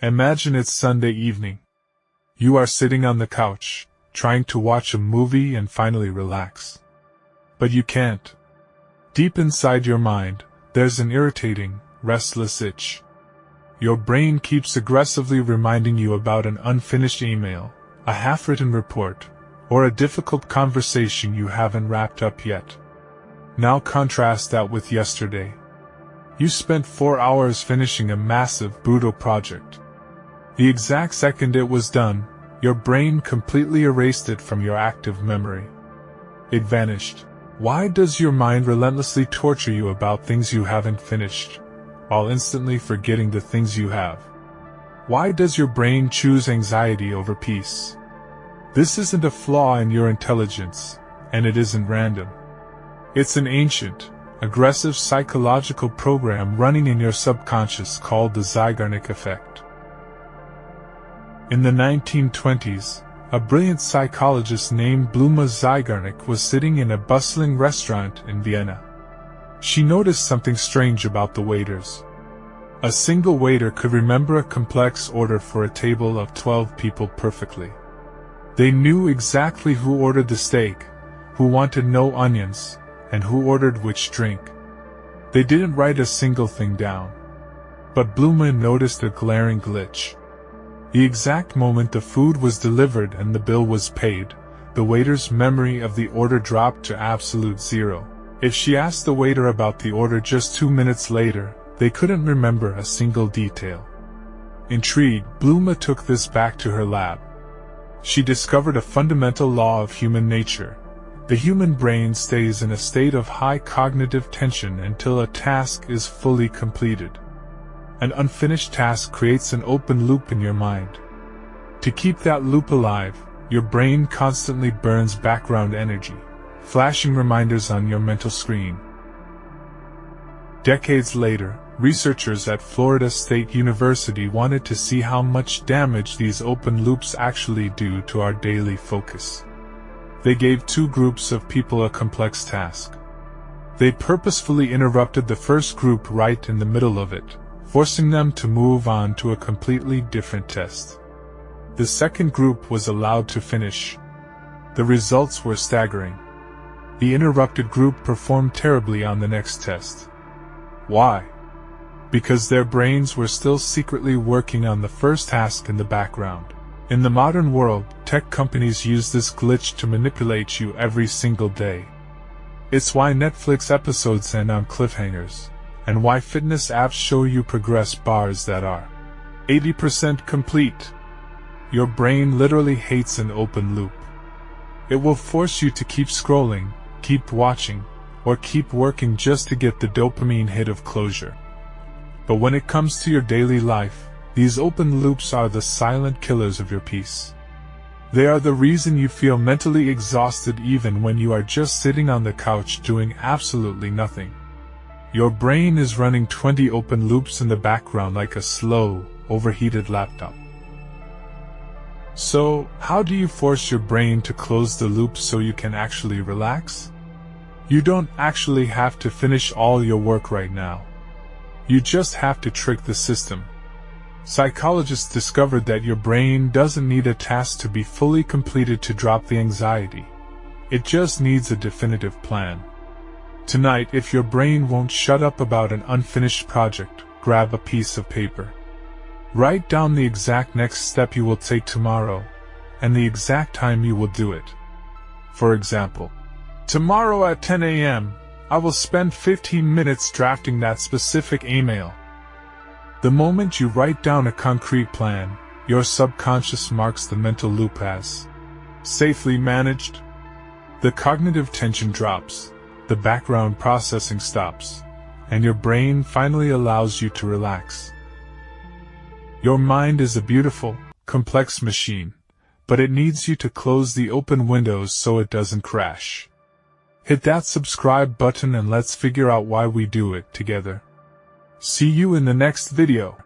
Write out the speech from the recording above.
Imagine it's Sunday evening. You are sitting on the couch, trying to watch a movie and finally relax. But you can't. Deep inside your mind, there's an irritating, restless itch. Your brain keeps aggressively reminding you about an unfinished email, a half-written report, or a difficult conversation you haven't wrapped up yet. Now contrast that with yesterday. You spent 4 hours finishing a massive, brutal project. The exact second it was done, your brain completely erased it from your active memory. It vanished. Why does your mind relentlessly torture you about things you haven't finished, while instantly forgetting the things you have? Why does your brain choose anxiety over peace? This isn't a flaw in your intelligence, and it isn't random. It's an ancient, aggressive psychological program running in your subconscious called the Zeigarnik Effect. In the 1920s, a brilliant psychologist named Bluma Zeigarnik was sitting in a bustling restaurant in Vienna. She noticed something strange about the waiters. A single waiter could remember a complex order for a table of 12 people perfectly. They knew exactly who ordered the steak, who wanted no onions, and who ordered which drink. They didn't write a single thing down. But Bluma noticed a glaring glitch. The exact moment the food was delivered and the bill was paid, the waiter's memory of the order dropped to absolute zero. If she asked the waiter about the order just 2 minutes later, they couldn't remember a single detail. Intrigued, Bluma took this back to her lab. She discovered a fundamental law of human nature. The human brain stays in a state of high cognitive tension until a task is fully completed. An unfinished task creates an open loop in your mind. To keep that loop alive, your brain constantly burns background energy, flashing reminders on your mental screen. Decades later, researchers at Florida State University wanted to see how much damage these open loops actually do to our daily focus. They gave 2 groups of people a complex task. They purposefully interrupted the first group right in the middle of it, forcing them to move on to a completely different test. The second group was allowed to finish. The results were staggering. The interrupted group performed terribly on the next test. Why? Because their brains were still secretly working on the first task in the background. In the modern world, tech companies use this glitch to manipulate you every single day. It's why Netflix episodes end on cliffhangers, and why fitness apps show you progress bars that are 80% complete. Your brain literally hates an open loop. It will force you to keep scrolling, keep watching, or keep working just to get the dopamine hit of closure. But when it comes to your daily life, these open loops are the silent killers of your peace. They are the reason you feel mentally exhausted even when you are just sitting on the couch doing absolutely nothing. Your brain is running 20 open loops in the background like a slow, overheated laptop. So, how do you force your brain to close the loop so you can actually relax? You don't actually have to finish all your work right now. You just have to trick the system. Psychologists discovered that your brain doesn't need a task to be fully completed to drop the anxiety. It just needs a definitive plan. Tonight, if your brain won't shut up about an unfinished project, grab a piece of paper. Write down the exact next step you will take tomorrow, and the exact time you will do it. For example, tomorrow at 10 a.m., I will spend 15 minutes drafting that specific email. The moment you write down a concrete plan, your subconscious marks the mental loop as safely managed. The cognitive tension drops, the background processing stops, and your brain finally allows you to relax. Your mind is a beautiful, complex machine, but it needs you to close the open windows so it doesn't crash. Hit that subscribe button and let's figure out why we do it together. See you in the next video.